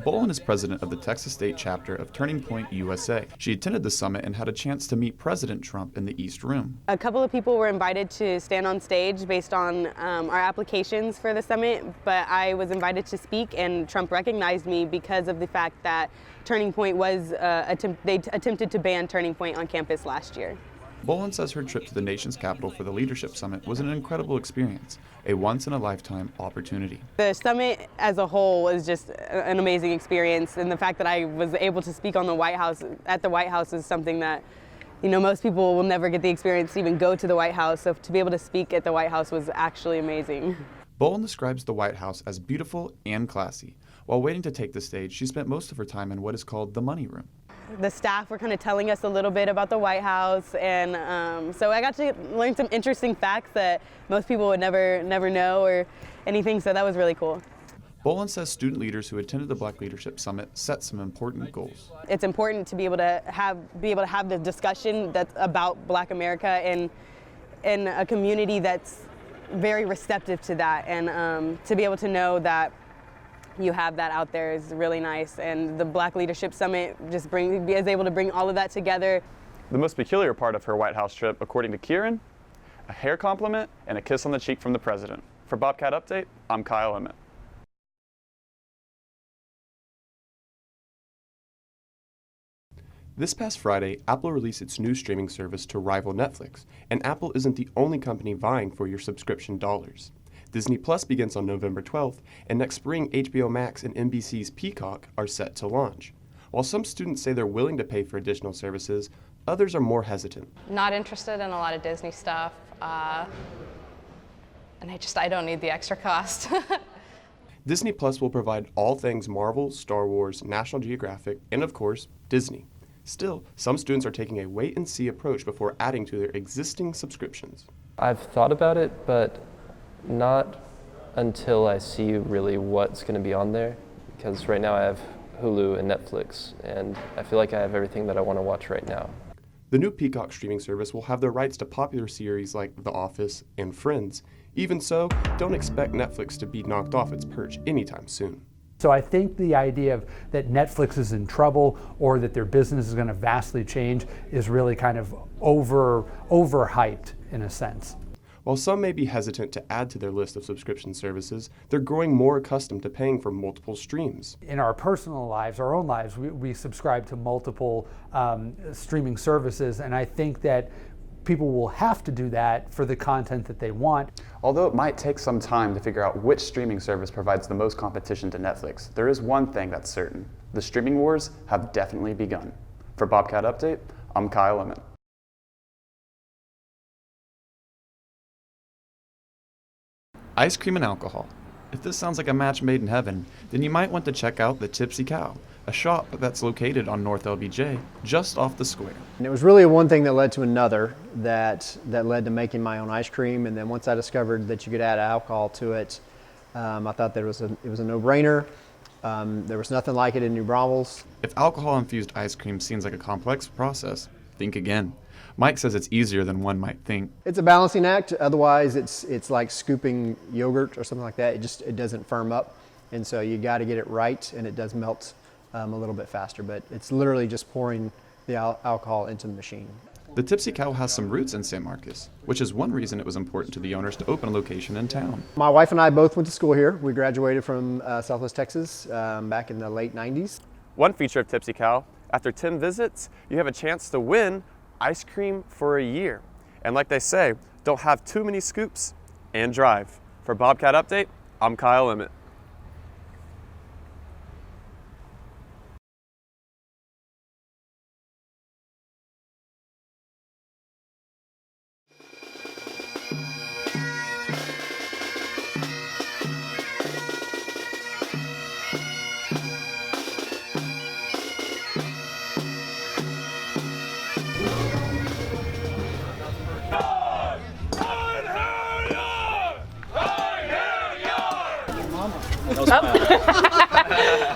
Bolin is president of the Texas State chapter of Turning Point USA. She attended the summit and had a chance to meet President Trump in the East Room. A couple of people were invited to stand on stage based on our applications for the summit, but I was invited to speak, and Trump recognized me because of the fact that Turning Point was, they attempted to ban Turning Point on campus last year. Bolin says her trip to the nation's capital for the Leadership Summit was an incredible experience, a once-in-a-lifetime opportunity. The summit as a whole was just an amazing experience, and the fact that I was able to speak on the White House, at the White House, is something that, you know, most people will never get the experience to even go to the White House, so to be able to speak at the White House was actually amazing. Bolin describes the White House as beautiful and classy. While waiting to take the stage, she spent most of her time in what is called the money room. The staff were kind of telling us a little bit about the White House, and so I got to learn some interesting facts that most people would never know or anything, so that was really cool. Bolin says student leaders who attended the Black Leadership Summit set some important goals. It's important to be able to have the discussion that's about Black America in a community that's very receptive to that, and to be able to know that you have that out there is really nice, and the Black Leadership Summit just is able to bring all of that together. The most peculiar part of her White House trip, according to Kieran, a hair compliment and a kiss on the cheek from the president. For Bobcat Update, I'm Kyle Emmott. This past Friday, Apple released its new streaming service to rival Netflix, and Apple isn't the only company vying for your subscription dollars. Disney Plus begins on November 12th, and next spring HBO Max and NBC's Peacock are set to launch. While some students say they're willing to pay for additional services, others are more hesitant. Not interested in a lot of Disney stuff, and I don't need the extra cost. Disney Plus will provide all things Marvel, Star Wars, National Geographic, and of course, Disney. Still, some students are taking a wait-and-see approach before adding to their existing subscriptions. I've thought about it, but not until I see really what's going to be on there, because right now I have Hulu and Netflix, and I feel like I have everything that I want to watch right now. The new Peacock streaming service will have the rights to popular series like The Office and Friends. Even so, don't expect Netflix to be knocked off its perch anytime soon. So I think the idea that Netflix is in trouble or that their business is going to vastly change is really kind of overhyped in a sense. While some may be hesitant to add to their list of subscription services, they're growing more accustomed to paying for multiple streams. In our personal lives, our own lives, we subscribe to multiple streaming services, and I think that people will have to do that for the content that they want. Although it might take some time to figure out which streaming service provides the most competition to Netflix, there is one thing that's certain. The streaming wars have definitely begun. For Bobcat Update, I'm Kyle Emmott. Ice cream and alcohol. If this sounds like a match made in heaven, then you might want to check out the Tipsy Cow, a shop that's located on North LBJ, just off the square. And it was really one thing that led to another that led to making my own ice cream. And then once I discovered that you could add alcohol to it, I thought that it was a no-brainer. There was nothing like it in New Braunfels. If alcohol-infused ice cream seems like a complex process, think again. Mike says it's easier than one might think. It's a balancing act. Otherwise, it's like scooping yogurt or something like that. It doesn't firm up, and so you got to get it right, and it does melt a little bit faster. But it's literally just pouring the alcohol into the machine. The Tipsy Cow has some roots in San Marcos, which is one reason it was important to the owners to open a location in town. My wife and I both went to school here. We graduated from Southwest Texas back in the late 90s. One feature of Tipsy Cow, after 10 visits, you have a chance to win ice cream for a year. And like they say, don't have too many scoops and drive. For Bobcat Update, I'm Kyle Emmott.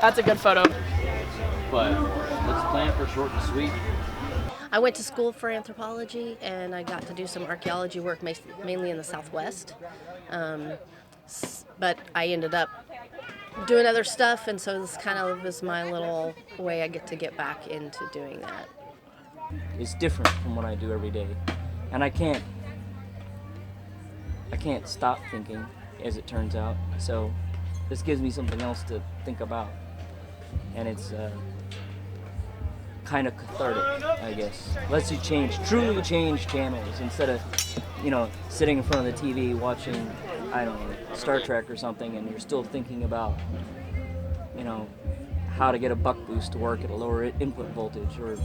That's a good photo. But let's plan for short and sweet. I went to school for anthropology, and I got to do some archaeology work mainly in the Southwest. But I ended up doing other stuff, and so this kind of is my little way I get to get back into doing that. It's different from what I do every day, and I can't stop thinking, as it turns out. So this gives me something else to think about, and it's kind of cathartic, I guess. Lets you truly change channels instead of, sitting in front of the TV watching, I don't know, Star Trek or something, and you're still thinking about, how to get a buck boost to work at a lower input voltage or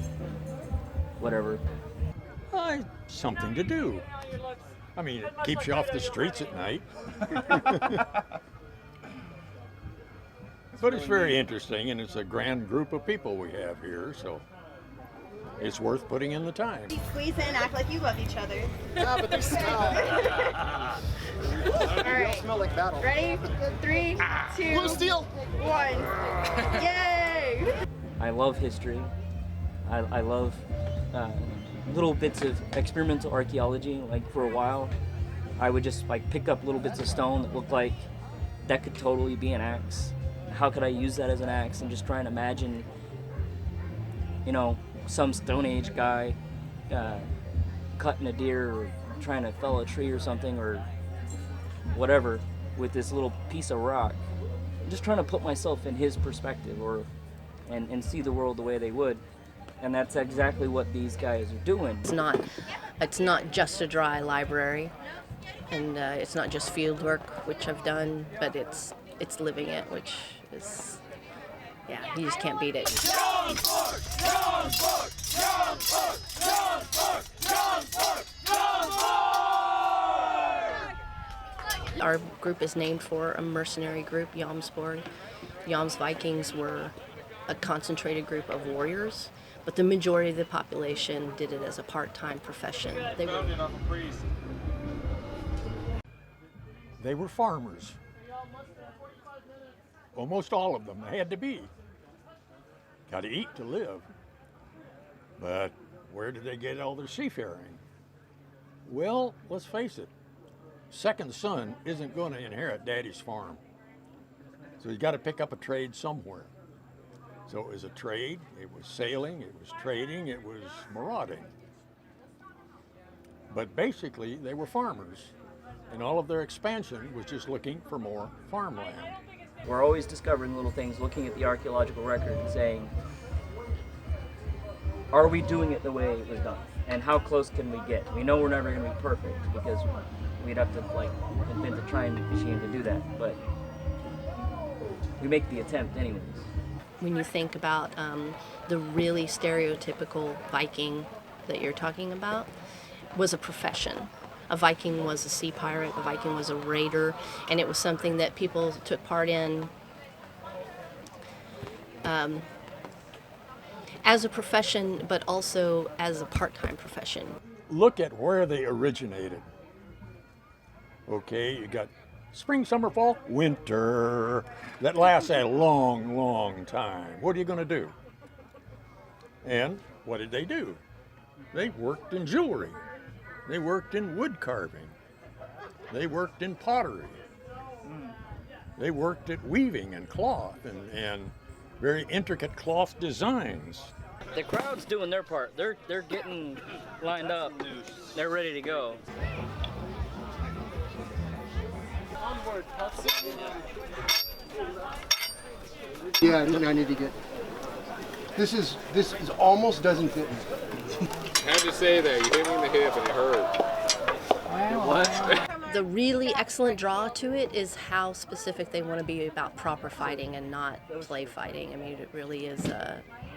whatever. Something to do. I mean, it keeps you off the streets at night. But it's very interesting, and it's a grand group of people we have here, so it's worth putting in the time. Squeeze in, act like you love each other. Yeah, but they smell. All right. Smell like battle. Ready? 3, 2, Blue steel. 1. Yay! I love history. I love little bits of experimental archaeology. Like for a while, I would just pick up little bits of stone that looked like that could totally be an axe. How could I use that as an axe? And just try and imagine, some Stone Age guy cutting a deer or trying to fell a tree or something or whatever with this little piece of rock. Just trying to put myself in his perspective and see the world the way they would. And that's exactly what these guys are doing. It's not just a dry library, and it's not just field work, which I've done, but it's living it, which is, you just can't beat it. Our group is named for a mercenary group, Jomsborg. Joms Vikings were a concentrated group of warriors, but the majority of the population did it as a part-time profession. They were farmers. Almost all of them. They had to be. Got to eat to live. But where did they get all their seafaring? Well, let's face it. Second son isn't going to inherit daddy's farm. So he's got to pick up a trade somewhere. So it was a trade, it was sailing, it was trading, it was marauding. But basically, they were farmers, and all of their expansion was just looking for more farmland. We're always discovering little things, looking at the archaeological record and saying, are we doing it the way it was done? And how close can we get? We know we're never going to be perfect because we'd have to invent a time machine to do that, but we make the attempt anyways. When you think about the really stereotypical Viking that you're talking about, was a profession. A Viking was a sea pirate, a Viking was a raider, and it was something that people took part in as a profession, but also as a part-time profession. Look at where they originated. Okay, you got spring, summer, fall, winter. That lasts a long, long time. What are you going to do? And what did they do? They worked in jewelry. They worked in wood carving. They worked in pottery. They worked at weaving and cloth and very intricate cloth designs. The crowd's doing their part. They're getting lined up. They're ready to go. Yeah, I need to get. This is almost doesn't fit me. How'd you say that? You hit me in the hip and it hurt. What? The really excellent draw to it is how specific they want to be about proper fighting and not play fighting. I mean, it really is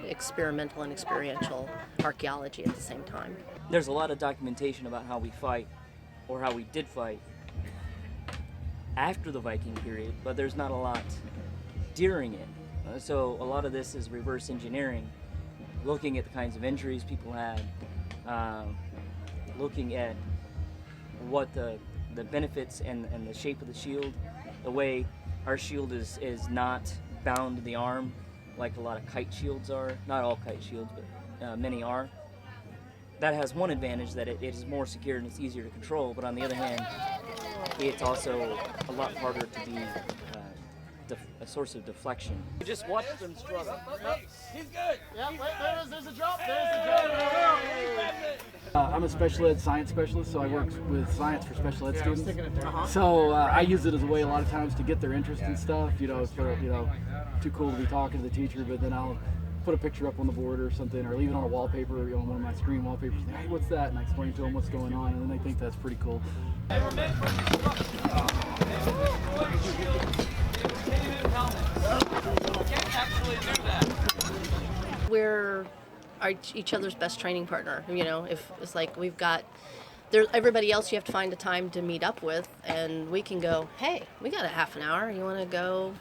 experimental and experiential archaeology at the same time. There's a lot of documentation about how we fight, or how we did fight, after the Viking period, but there's not a lot during it. So a lot of this is reverse engineering, looking at the kinds of injuries people had, looking at what the benefits and the shape of the shield, the way our shield is not bound to the arm like a lot of kite shields are. Not all kite shields, but many are. That has one advantage, that it is more secure and it's easier to control, but on the other hand, it's also a lot harder to be source of deflection. You just watch them struggle. He's good. Yeah, there's a drop. I'm a special ed science specialist, so I work with science for special ed students. So I use it as a way a lot of times to get their interest in stuff. Too cool to be talking to the teacher, but then I'll put a picture up on the board or something, or leave it on a wallpaper, on one of my screen wallpapers. Hey, what's that? And I explain to them what's going on, and then they think that's pretty cool. We're each other's best training partner. If it's like we've got everybody else you have to find a time to meet up with, and we can go, hey, we got a half an hour. You want to go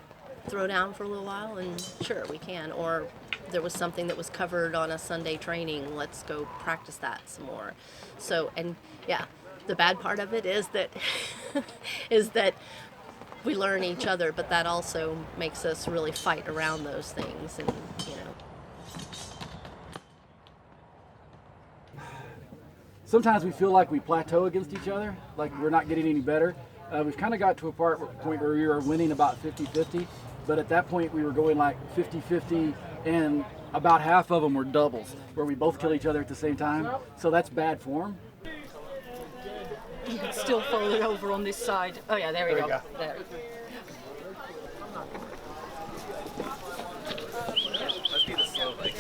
throw down for a little while? And sure, we can. Or there was something that was covered on a Sunday training. Let's go practice that some more. So, and yeah, the bad part of it is that we learn each other, but that also makes us really fight around those things, and Sometimes we feel like we plateau against each other, like we're not getting any better. We've kind of got to a point where we were winning about 50-50, but at that point we were going like 50-50, and about half of them were doubles, where we both kill each other at the same time. So that's bad form. You can still fold it over on this side. Oh yeah, there we go. There. Let's do the slow leg.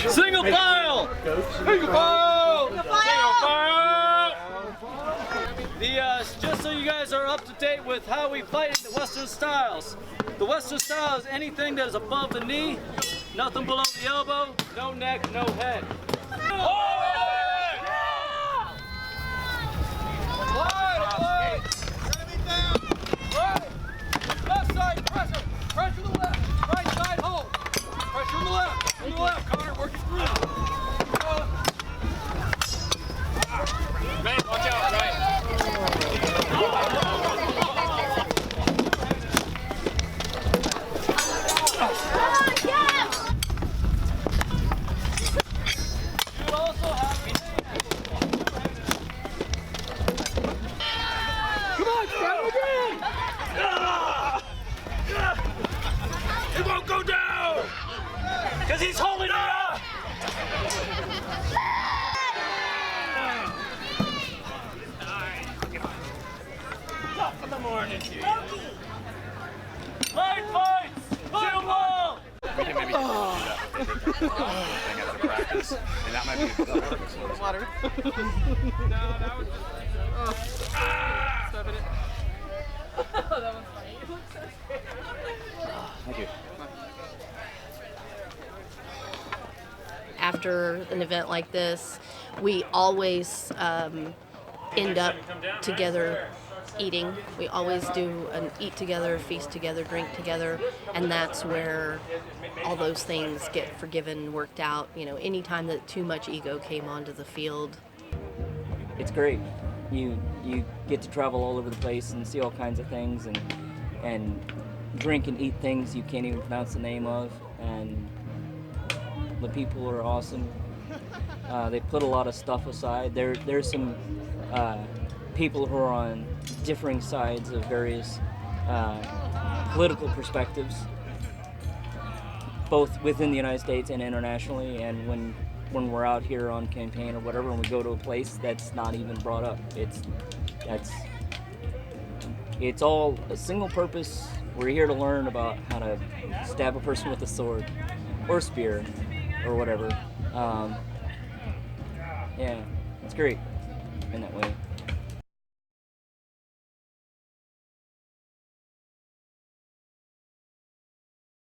Single file! Single file! Single file! Just so you guys are up to date with how we fight in the Western styles. The Western style is anything that is above the knee, nothing below the elbow, no neck, no head. Left side, pressure. Pressure the left. Right side, hold. Pressure on the left. On the left, Connor, work it through. Man, watch out, right. Come on, grab him again! It won't go down! Because he's holding it up! Top of the morning to you. Line fights! Shoot ball! We can maybe do that thing after practice, and that might be a good water. No, that was just... Stop it. That was funny. You look so scared. Thank you. after an event like this, we always end up together eating. We always do an eat together, feast together, drink together, and that's where all those things get forgiven, worked out. You know, anytime that too much ego came onto the field. It's great. You get to travel all over the place and see all kinds of things and drink and eat things you can't even pronounce the name of, and the people are awesome. They put a lot of stuff aside. There's some people who are on differing sides of various political perspectives, both within the United States and internationally, and when we're out here on campaign or whatever, and we go to a place that's not even brought up. It's all a single purpose. We're here to learn about how to stab a person with a sword or a spear or whatever. Yeah, it's great in that way.